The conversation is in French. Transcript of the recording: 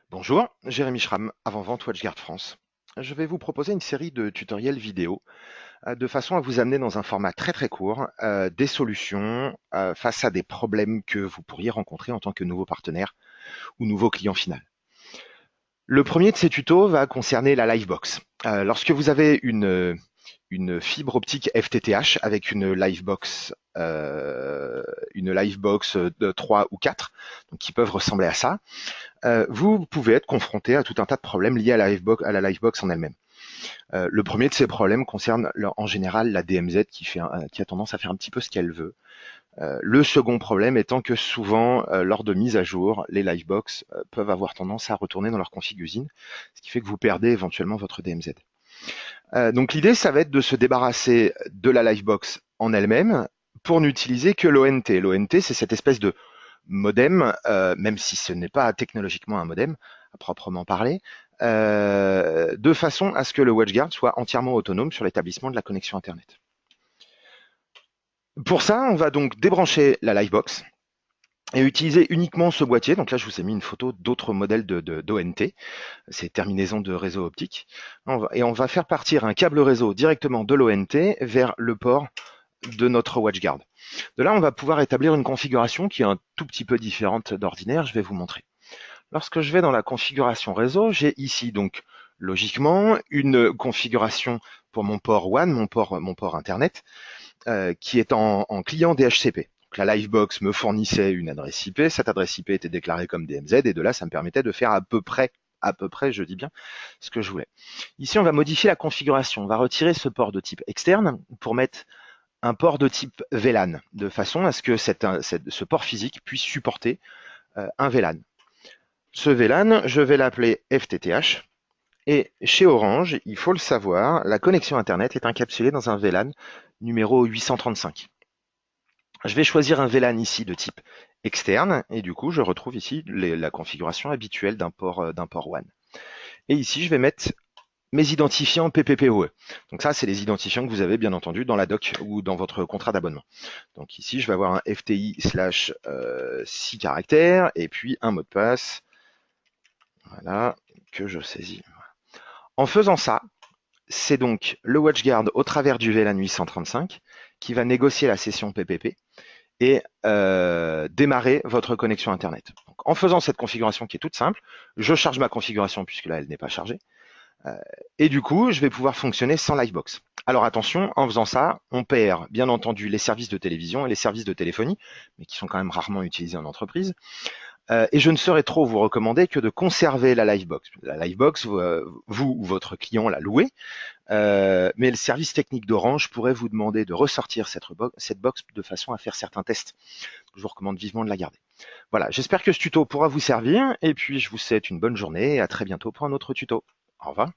Bonjour, Jérémy Schramm, avant-vente WatchGuard France. Je vais vous proposer une série de tutoriels vidéo de façon à vous amener dans un format très court des solutions face à des problèmes que vous pourriez rencontrer en tant que nouveau partenaire ou nouveau client final. Le premier de ces tutos va concerner la Livebox. Lorsque vous avez une fibre optique FTTH avec une Livebox de 3 ou 4, donc qui peuvent ressembler à ça, vous pouvez être confronté à tout un tas de problèmes liés à la Livebox en elle-même. Le premier de ces problèmes concerne en général la DMZ qui a tendance à faire un petit peu ce qu'elle veut. Le second problème étant que souvent, lors de mise à jour, les Livebox peuvent avoir tendance à retourner dans leur config usine, ce qui fait que vous perdez éventuellement votre DMZ. Donc l'idée, ça va être de se débarrasser de la Livebox en elle-même pour n'utiliser que l'ONT. L'ONT, c'est cette espèce de modem, même si ce n'est pas technologiquement un modem à proprement parler, de façon à ce que le WatchGuard soit entièrement autonome sur l'établissement de la connexion Internet. Pour ça, on va donc débrancher la Livebox et utiliser uniquement ce boîtier. Donc là, je vous ai mis une photo d'autres modèles d'ONT, c'est terminaison de réseau optique. Et on va faire partir un câble réseau directement de l'ONT vers le port de notre WatchGuard. De là, on va pouvoir établir une configuration qui est un tout petit peu différente d'ordinaire. Je vais vous montrer. Lorsque je vais dans la configuration réseau, j'ai ici donc logiquement une configuration pour mon port WAN, mon port Internet, qui est en client DHCP. Donc la Livebox me fournissait une adresse IP, cette adresse IP était déclarée comme DMZ, et de là, ça me permettait de faire à peu près, je dis bien, ce que je voulais. Ici, on va modifier la configuration. On va retirer ce port de type externe pour mettre un port de type VLAN, de façon à ce que ce port physique puisse supporter un VLAN. Ce VLAN, je vais l'appeler FTTH. Et chez Orange, il faut le savoir, la connexion Internet est encapsulée dans un VLAN numéro 835. Je vais choisir un VLAN ici de type externe, et du coup, je retrouve ici la configuration habituelle d'un port WAN. Et ici, je vais mettre mes identifiants PPPoE. Donc ça, c'est les identifiants que vous avez bien entendu dans la doc ou dans votre contrat d'abonnement. Donc ici, je vais avoir un FTI/6 caractères, et puis un mot de passe, voilà, que je saisis. En faisant ça, c'est donc le WatchGuard au travers du VLAN 835 qui va négocier la session PPP et démarrer votre connexion Internet. Donc, en faisant cette configuration qui est toute simple, je charge ma configuration puisque là, elle n'est pas chargée. Et du coup, je vais pouvoir fonctionner sans Livebox. Alors attention, en faisant ça, on perd bien entendu les services de télévision et les services de téléphonie, mais qui sont quand même rarement utilisés en entreprise. Et je ne saurais trop vous recommander que de conserver la Livebox. La Livebox, vous ou votre client l'a louée, mais le service technique d'Orange pourrait vous demander de ressortir cette box de façon à faire certains tests. Je vous recommande vivement de la garder. Voilà, j'espère que ce tuto pourra vous servir, et puis je vous souhaite une bonne journée et à très bientôt pour un autre tuto. Au revoir.